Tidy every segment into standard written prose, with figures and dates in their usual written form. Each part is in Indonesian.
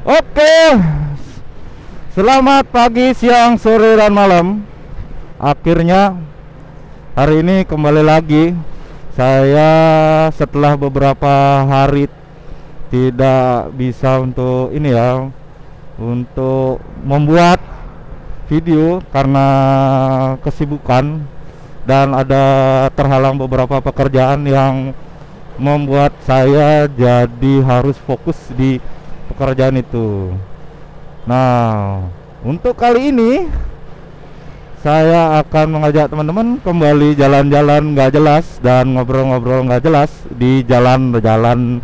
Oke, selamat pagi, siang, sore, dan malam. Akhirnya hari ini kembali lagi saya setelah beberapa hari tidak bisa untuk ini ya, untuk membuat video karena kesibukan dan ada terhalang beberapa pekerjaan yang membuat saya jadi harus fokus di pekerjaan itu. Nah, untuk kali ini saya akan mengajak teman-teman kembali jalan-jalan nggak jelas dan ngobrol-ngobrol nggak jelas di jalan-jalan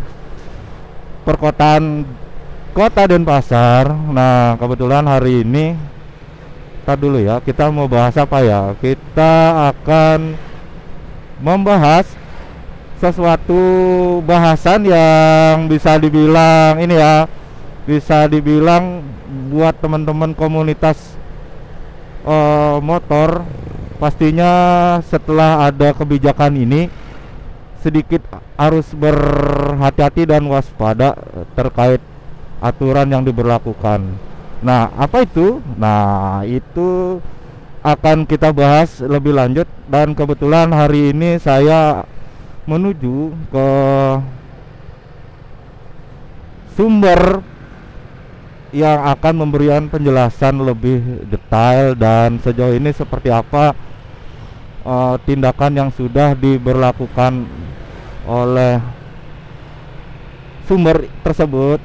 perkotaan Kota Denpasar. Nah, kebetulan hari ini, kita dulu ya, kita mau bahas apa ya? Kita akan membahas sesuatu bahasan yang bisa dibilang ini ya, bisa dibilang buat teman-teman komunitas motor. Pastinya setelah ada kebijakan ini sedikit harus berhati-hati dan waspada terkait aturan yang diberlakukan. Nah, apa itu? Nah, itu akan kita bahas lebih lanjut, dan kebetulan hari ini saya menuju ke sumber yang akan memberikan penjelasan lebih detail dan sejauh ini seperti apa tindakan yang sudah diberlakukan oleh sumber tersebut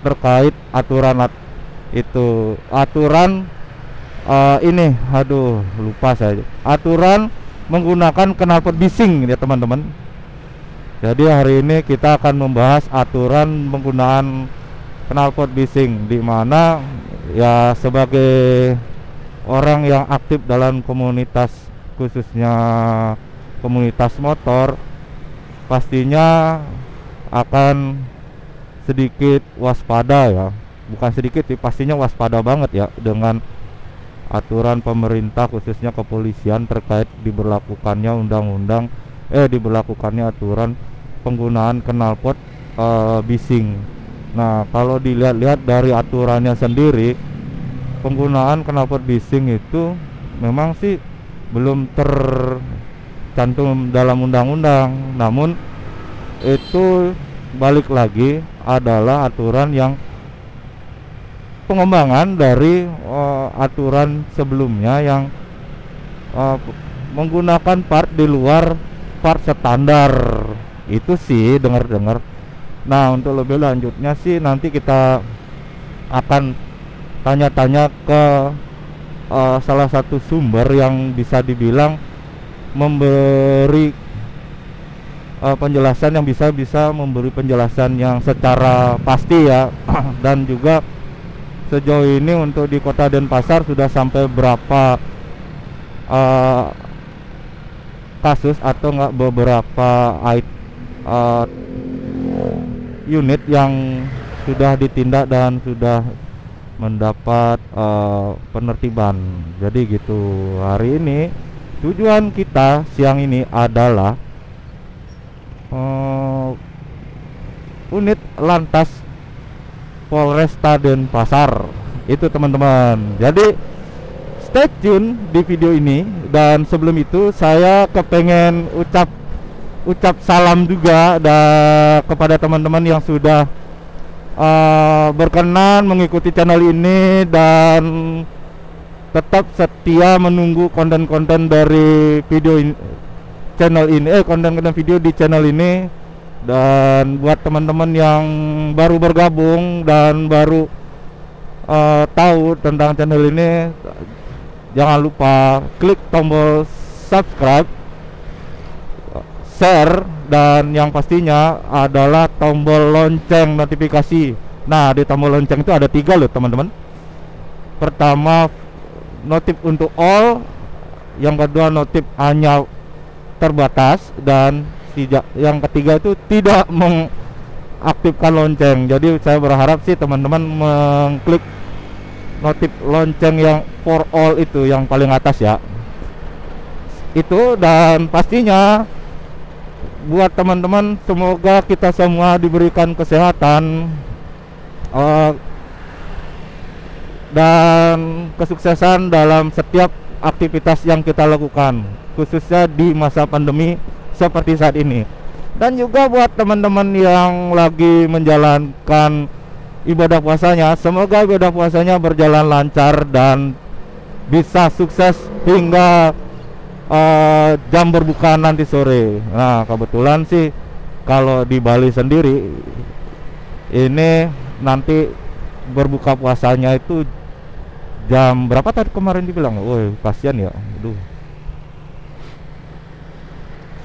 terkait aturan itu. Aturan ini, aduh lupa saya, aturan menggunakan knalpot bising ya teman-teman. Jadi hari ini kita akan membahas aturan penggunaan knalpot bising, di mana ya sebagai orang yang aktif dalam komunitas, khususnya komunitas motor, pastinya akan sedikit waspada ya, bukan sedikit sih, pastinya waspada banget ya dengan aturan pemerintah khususnya kepolisian terkait diberlakukannya diberlakukannya aturan penggunaan knalpot bising. Nah, kalau dilihat-lihat dari aturannya sendiri, penggunaan knalpot bising itu memang sih belum tercantum dalam undang-undang, namun itu balik lagi adalah aturan yang pengembangan dari aturan sebelumnya yang menggunakan part di luar part standar. Itu sih dengar-dengar. Nah, untuk lebih lanjutnya sih nanti kita akan tanya-tanya ke salah satu sumber yang bisa dibilang memberi penjelasan yang bisa memberi penjelasan yang secara pasti ya. Dan juga sejauh ini untuk di Kota Denpasar sudah sampai berapa kasus atau enggak beberapa unit yang sudah ditindak dan sudah mendapat penertiban. Jadi gitu. Hari ini tujuan kita siang ini adalah unit Lantas Polresta Denpasar itu teman-teman. Jadi stay tune di video ini, dan sebelum itu saya kepengen ucap salam juga kepada teman-teman yang sudah berkenan mengikuti channel ini dan tetap setia menunggu konten-konten dari video ini, konten-konten video di channel ini. Dan buat teman-teman yang baru bergabung dan baru tahu tentang channel ini, jangan lupa klik tombol subscribe, share, dan yang pastinya adalah tombol lonceng notifikasi. Nah, di tombol lonceng itu ada 3 loh teman-teman. Pertama, notif untuk all, yang kedua notif hanya terbatas, dan yang ketiga itu tidak mengaktifkan lonceng. Jadi saya berharap sih teman-teman mengklik notif lonceng yang for all itu, yang paling atas ya itu. Dan pastinya buat teman-teman, semoga kita semua diberikan kesehatan, eh, dan kesuksesan dalam setiap aktivitas yang kita lakukan, khususnya di masa pandemi seperti saat ini. Dan juga buat teman-teman yang lagi menjalankan ibadah puasanya, semoga ibadah puasanya berjalan lancar dan bisa sukses hingga jam berbuka nanti sore. Nah, kebetulan sih kalau di Bali sendiri ini nanti berbuka puasanya itu jam berapa tadi kemarin dibilang? Woi, kasihan ya. Aduh.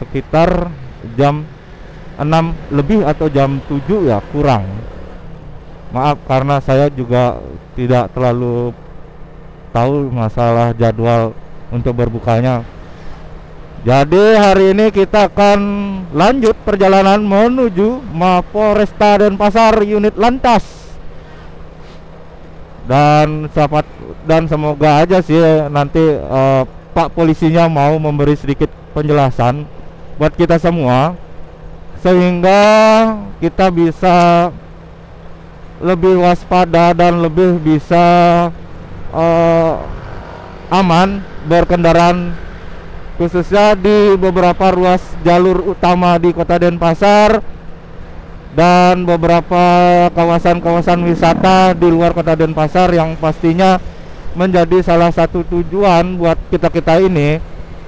Sekitar jam 6 lebih atau jam 7 ya, kurang. Maaf karena saya juga tidak terlalu tahu masalah jadwal untuk berbukanya. Jadi hari ini kita akan lanjut perjalanan menuju Mapolresta Denpasar unit Lantas. Dan semoga aja sih nanti Pak polisinya mau memberi sedikit penjelasan buat kita semua, sehingga kita bisa lebih waspada dan lebih bisa aman berkendaraan, khususnya di beberapa ruas jalur utama di Kota Denpasar dan beberapa kawasan-kawasan wisata di luar Kota Denpasar yang pastinya menjadi salah satu tujuan buat kita-kita ini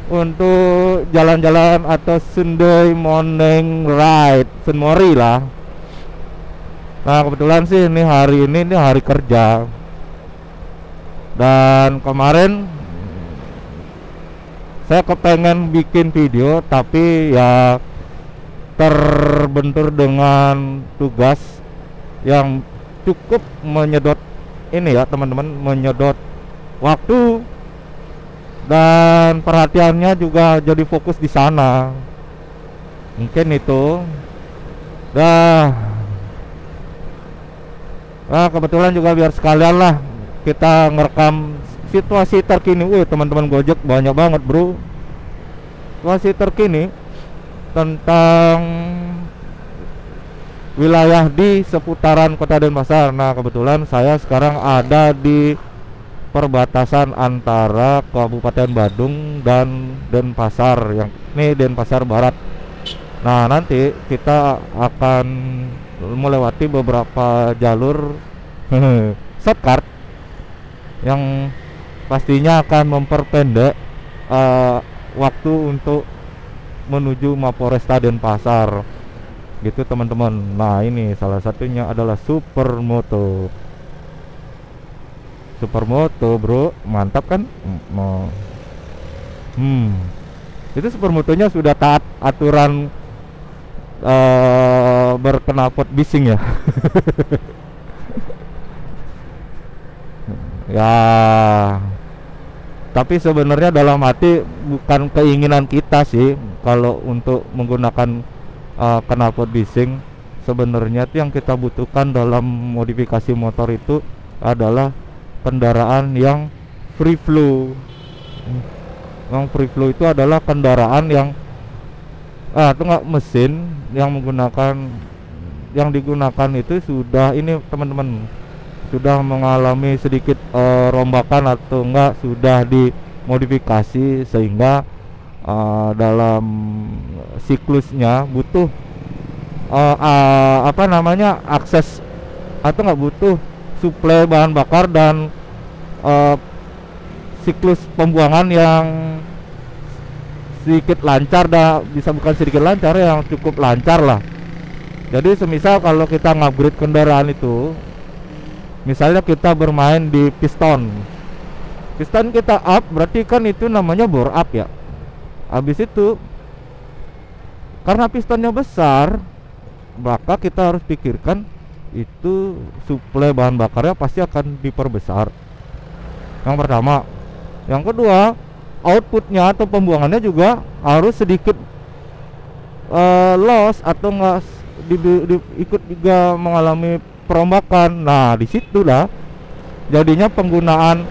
untuk jalan-jalan atau Sunday morning ride, Sunmori lah. Nah, kebetulan sih ini hari kerja. Dan kemarin saya kepengen bikin video tapi ya terbentur dengan tugas yang cukup menyedot ini ya teman-teman, menyedot waktu dan perhatiannya juga jadi fokus di sana. Mungkin itu. Nah, kebetulan juga biar sekalian lah kita ngerekam situasi terkini. Teman-teman Gojek banyak banget, bro. Situasi terkini tentang wilayah di seputaran Kota Denpasar. Nah, kebetulan saya sekarang ada di perbatasan antara Kabupaten Badung dan Denpasar, yang ini Denpasar Barat. Nah, nanti kita akan melewati beberapa jalur shortcut yang pastinya akan memperpendek waktu untuk menuju Mapolresta Denpasar gitu teman-teman. Nah, ini salah satunya adalah Supermoto, bro, mantap kan? Itu Supermotonya sudah taat aturan berknalpot bising ya. Ya, tapi sebenarnya dalam hati bukan keinginan kita sih kalau untuk menggunakan knalpot bising. Sebenarnya itu yang kita butuhkan dalam modifikasi motor itu adalah kendaraan yang free flow. Yang free flow itu adalah kendaraan yang itu enggak mesin yang digunakan itu sudah ini teman-teman, sudah mengalami sedikit rombakan atau enggak sudah dimodifikasi sehingga dalam siklusnya butuh akses atau enggak butuh suplai bahan bakar dan siklus pembuangan yang sedikit lancar, bisa bukan sedikit lancar, yang cukup lancar lah. Jadi semisal kalau kita ngupgrade kendaraan itu, misalnya kita bermain di piston kita up, berarti kan itu namanya bore up ya. Habis itu karena pistonnya besar, maka kita harus pikirkan itu suplai bahan bakarnya pasti akan diperbesar. Yang pertama. Yang kedua, outputnya atau pembuangannya juga harus sedikit loss atau enggak ikut juga mengalami perombakan. Nah, disitulah jadinya penggunaan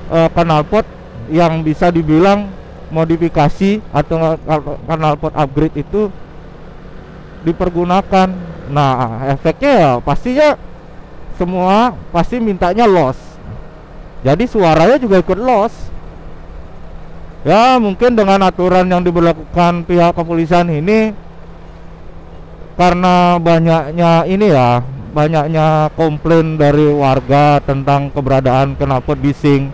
knalpot yang bisa dibilang modifikasi atau knalpot upgrade itu dipergunakan. Nah, efeknya ya pastinya semua pasti mintanya loss. Jadi suaranya juga ikut loss. Ya mungkin dengan aturan yang diberlakukan pihak kepolisian ini, karena banyaknya komplain dari warga tentang keberadaan knalpot bising.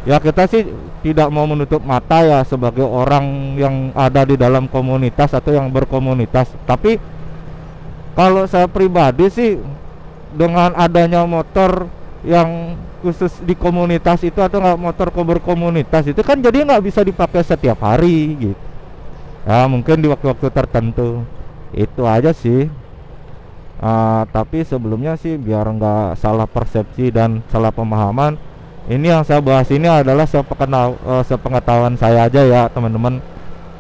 Ya kita sih tidak mau menutup mata ya sebagai orang yang ada di dalam komunitas atau yang berkomunitas. Tapi kalau saya pribadi sih, dengan adanya motor yang khusus di komunitas itu atau nggak motor berkomunitas itu kan jadi nggak bisa dipakai setiap hari gitu. Ya mungkin di waktu-waktu tertentu. Itu aja sih. Tapi sebelumnya sih biar nggak salah persepsi dan salah pemahaman, ini yang saya bahas ini adalah sepengetahuan saya aja ya teman-teman.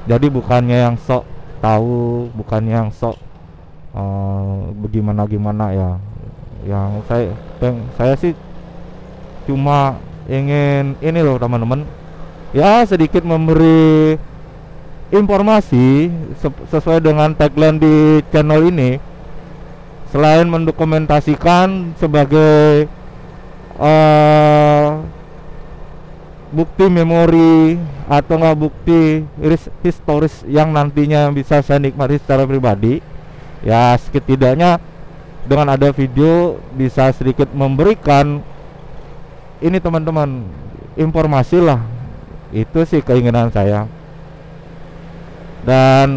Jadi bukannya yang sok tahu, bukannya yang sok bagaimana ya. Yang saya sih cuma ingin ini loh teman-teman, ya sedikit memberi informasi sesuai dengan tagline di channel ini. Selain mendokumentasikan sebagai bukti memori atau nggak bukti historis yang nantinya bisa saya nikmati secara pribadi, ya setidaknya dengan ada video bisa sedikit memberikan ini teman-teman informasi lah. Itu sih keinginan saya, dan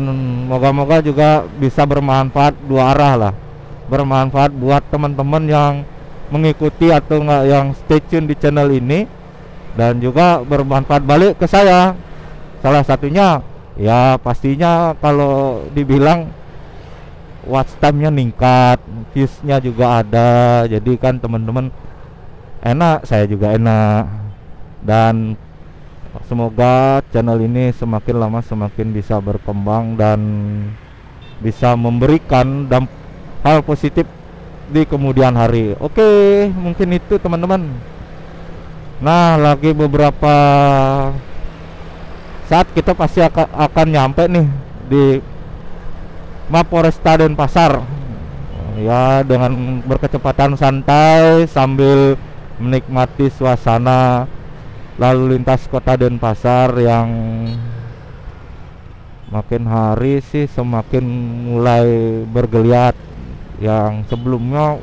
moga-moga juga bisa bermanfaat dua arah lah, bermanfaat buat teman-teman yang mengikuti atau enggak yang stay tune di channel ini, dan juga bermanfaat balik ke saya. Salah satunya ya pastinya kalau dibilang watch time-nya ningkat, views-nya juga ada, jadi kan teman-teman enak, saya juga enak. Dan semoga channel ini semakin lama semakin bisa berkembang dan bisa memberikan hal positif di kemudian hari. Oke, mungkin itu teman-teman. Nah, lagi beberapa saat kita pasti akan nyampe nih di Mapolresta Denpasar. Ya, dengan berkecepatan santai sambil menikmati suasana lalu lintas kota Denpasar yang makin hari sih semakin mulai bergeliat. Yang sebelumnya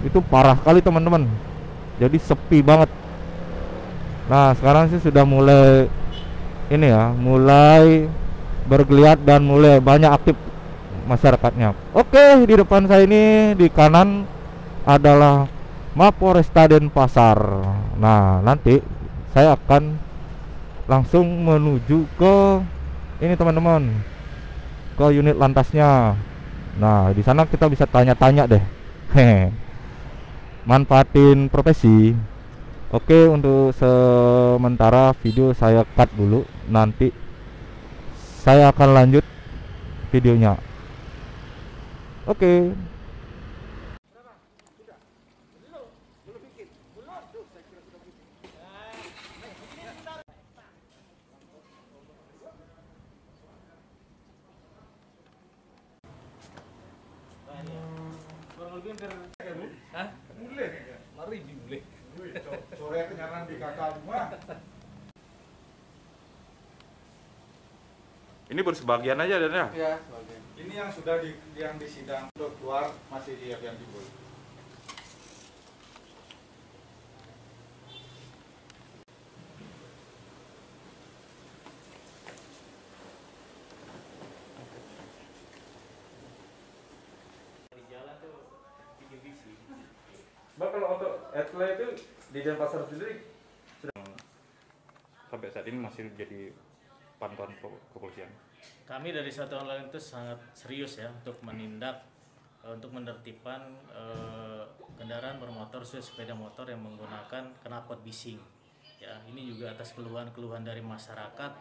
itu parah kali teman-teman, jadi sepi banget. Nah sekarang sih sudah mulai ini ya, mulai bergeliat dan mulai banyak aktif masyarakatnya. Oke, di depan saya ini di kanan adalah Mapolresta Denpasar. Nah nanti saya akan langsung menuju ke ini teman-teman, ke unit lantasnya. Nah di sana kita bisa tanya-tanya deh. Hehe, manfaatin profesi. Oke, untuk sementara video saya cut dulu, nanti saya akan lanjut videonya. Oke. Ini baru sebagian aja dan ya. Ya, sebagian. Ini yang sudah yang di sidang untuk keluar masih di yang timbul. Di jalan tuh bikin visi. Mbak, kalau untuk etle itu di Denpasar sendiri sampai saat ini masih jadi pantauan kepolisian. Kami dari Satuan Lalu Lintas sangat serius ya untuk menindak, untuk menertibkan kendaraan bermotor, sepeda motor yang menggunakan knalpot bising. Ya, ini juga atas keluhan-keluhan dari masyarakat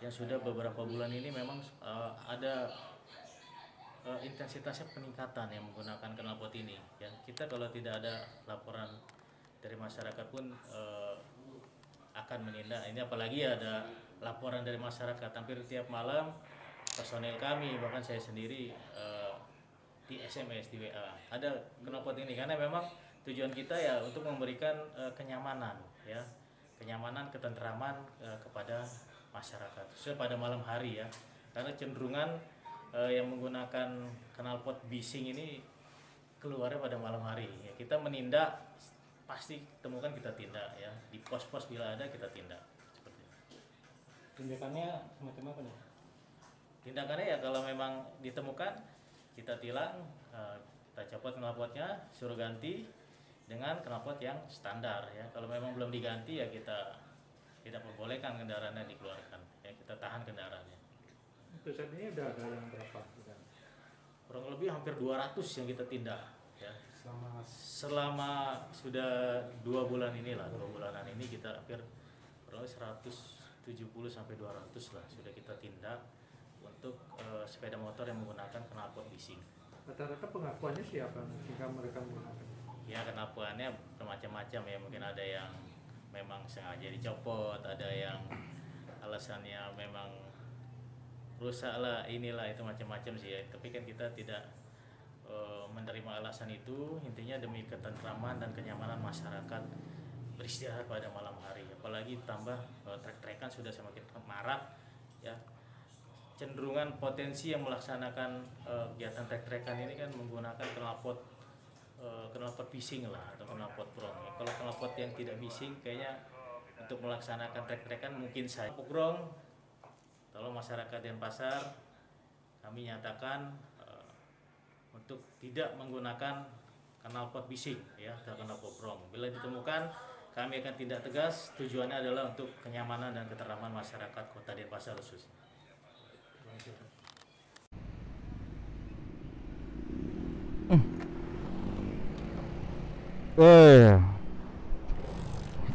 yang sudah beberapa bulan ini memang ada intensitasnya peningkatan yang menggunakan knalpot ini. Ya, kita kalau tidak ada laporan dari masyarakat pun akan menindak. Ini apalagi ada laporan dari masyarakat hampir tiap malam, personil kami bahkan saya sendiri di SMS, di WA. Ada knalpot ini karena memang tujuan kita ya untuk memberikan kenyamanan ya, kenyamanan, ketentraman kepada masyarakat, khususnya pada malam hari ya. Karena cenderungan yang menggunakan knalpot bising ini keluarnya pada malam hari. Ya, kita menindak pasti temukan, kita tindak ya, di pos-pos bila ada kita tindak. Seperti itu. Tindakannya semacam apa nih? Tindakannya ya kalau memang ditemukan kita tilang, kita copot knalpotnya, suruh ganti dengan knalpot yang standar ya. Kalau memang belum diganti ya kita tidak membolehkan kendaraannya dikeluarkan ya, kita tahan kendaraannya. Itu saat ini udah ada yang berapa? Kurang lebih hampir 200 yang kita tindak ya. Selama sudah 2 bulan inilah, 2 bulanan ini kita hampir kurang lebih 170 sampai 200 lah sudah kita tindak untuk sepeda motor yang menggunakan knalpot bising. Rata-rata pengakuannya siapa jika mereka menggunakan? Ya pengakuannya bermacam-macam ya, mungkin ada yang memang sengaja dicopot, ada yang alasannya memang rusak lah, inilah itu macam-macam sih ya. Tapi kan kita tidak menerima alasan itu, intinya demi ketentraman dan kenyamanan masyarakat beristirahat pada malam hari. Apalagi tambah trek-trekan sudah semakin marak ya. Cenderungan potensi yang melaksanakan kegiatan trek-trekan ini kan menggunakan knalpot bising lah atau knalpot brong. Kalau knalpot yang tidak bising kayaknya untuk melaksanakan trek-trekan mungkin saya brong. Kalau masyarakat Denpasar kami nyatakan untuk tidak menggunakan knalpot bising ya, atau knalpot brong. Bila ditemukan kami akan tindak tegas. Tujuannya adalah untuk kenyamanan dan ketentraman masyarakat Kota Denpasar khususnya.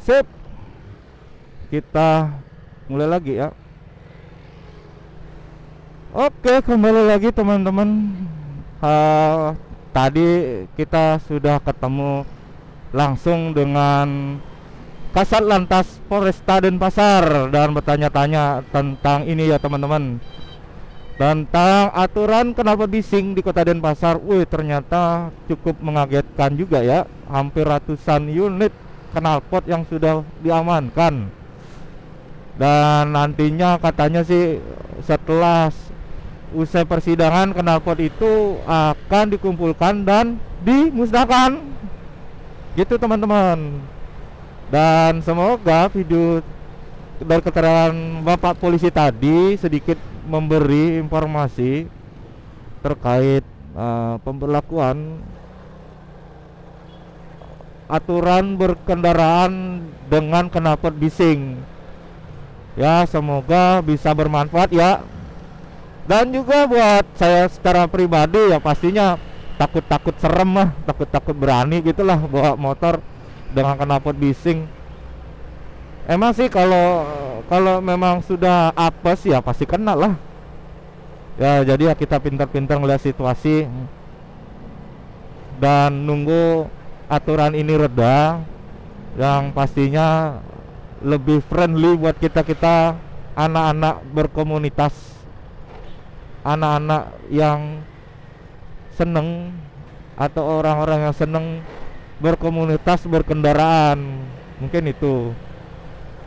Sip. Kita mulai lagi ya. Oke, kembali lagi teman-teman. Tadi kita sudah ketemu langsung dengan Kasat Lantas Polresta Denpasar dan bertanya-tanya tentang ini ya teman-teman, tentang aturan knalpot bising di Kota Denpasar. Wih, ternyata cukup mengagetkan juga ya. Hampir ratusan unit knalpot yang sudah diamankan. Dan nantinya katanya sih setelah usai persidangan knalpot itu akan dikumpulkan dan dimusnahkan. Gitu teman-teman. Dan semoga video dari keterangan Bapak polisi tadi sedikit memberi informasi terkait pemberlakuan aturan berkendaraan dengan knalpot bising. Ya, semoga bisa bermanfaat ya. Dan juga buat saya secara pribadi ya, pastinya takut-takut serem lah, takut-takut berani gitulah bawa motor dengan knalpot bising. Emang sih kalau memang sudah apes ya pasti kena lah. Ya, jadi ya kita pintar-pintar melihat situasi dan nunggu aturan ini reda, yang pastinya lebih friendly buat kita anak-anak berkomunitas, anak-anak yang seneng atau orang-orang yang seneng berkomunitas berkendaraan. Mungkin itu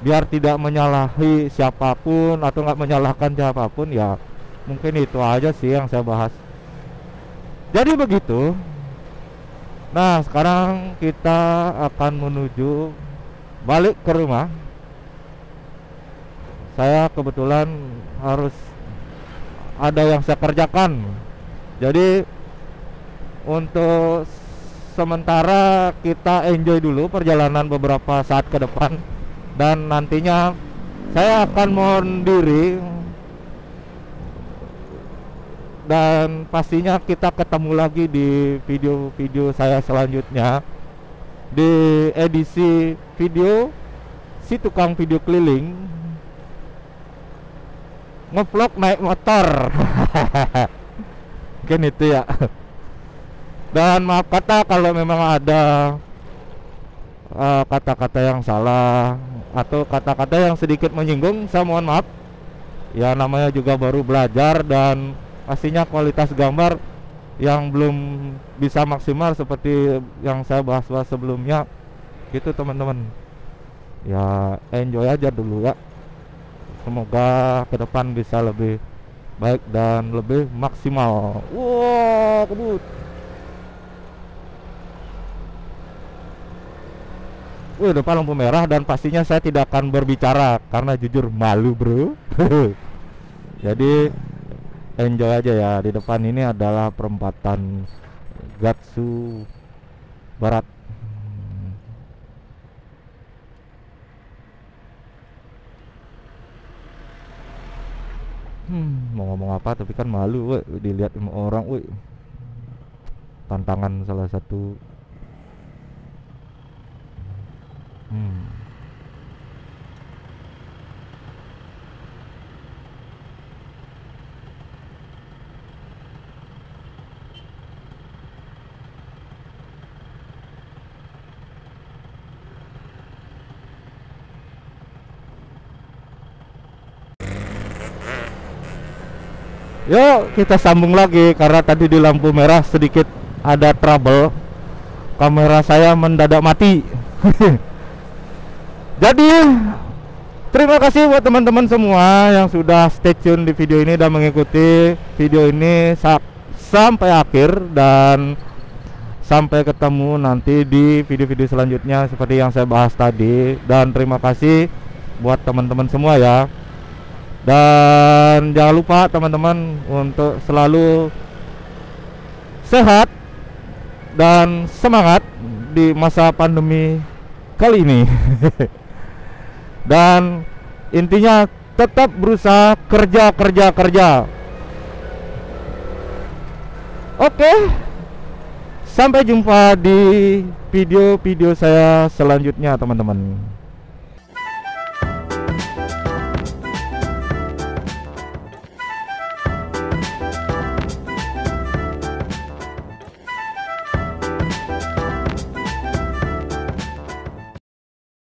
biar tidak menyalahi siapapun atau nggak menyalahkan siapapun ya. Mungkin itu aja sih yang saya bahas. Jadi begitu. Nah, sekarang kita akan menuju balik ke rumah. Saya kebetulan harus ada yang saya kerjakan. Jadi untuk sementara kita enjoy dulu perjalanan beberapa saat ke depan, dan nantinya saya akan mohon diri dan pastinya kita ketemu lagi di video-video saya selanjutnya di edisi video si tukang video keliling ngevlog naik motor. Mungkin itu ya. Dan maaf kata kalau memang ada kata-kata yang salah atau kata-kata yang sedikit menyinggung, saya mohon maaf. Ya, namanya juga baru belajar dan pastinya kualitas gambar yang belum bisa maksimal seperti yang saya bahas-bahas sebelumnya gitu teman-teman. Ya enjoy aja dulu ya, semoga ke depan bisa lebih baik dan lebih maksimal. Wow, kebut. Wih, depan lampu merah dan pastinya saya tidak akan berbicara karena jujur malu bro. Jadi enjoy aja ya. Di depan ini adalah perempatan Gatsu Barat. Mau ngomong apa tapi kan malu, woi, dilihat sama orang, woi. Tantangan salah satu. Yuk kita sambung lagi karena tadi di lampu merah sedikit ada trouble. Kamera saya mendadak mati. Jadi terima kasih buat teman-teman semua yang sudah stay tune di video ini dan mengikuti video ini sampai akhir, dan sampai ketemu nanti di video-video selanjutnya seperti yang saya bahas tadi. Dan terima kasih buat teman-teman semua ya. Dan jangan lupa teman-teman untuk selalu sehat dan semangat di masa pandemi kali ini. Dan intinya tetap berusaha kerja. Oke, sampai jumpa di video-video saya selanjutnya teman-teman.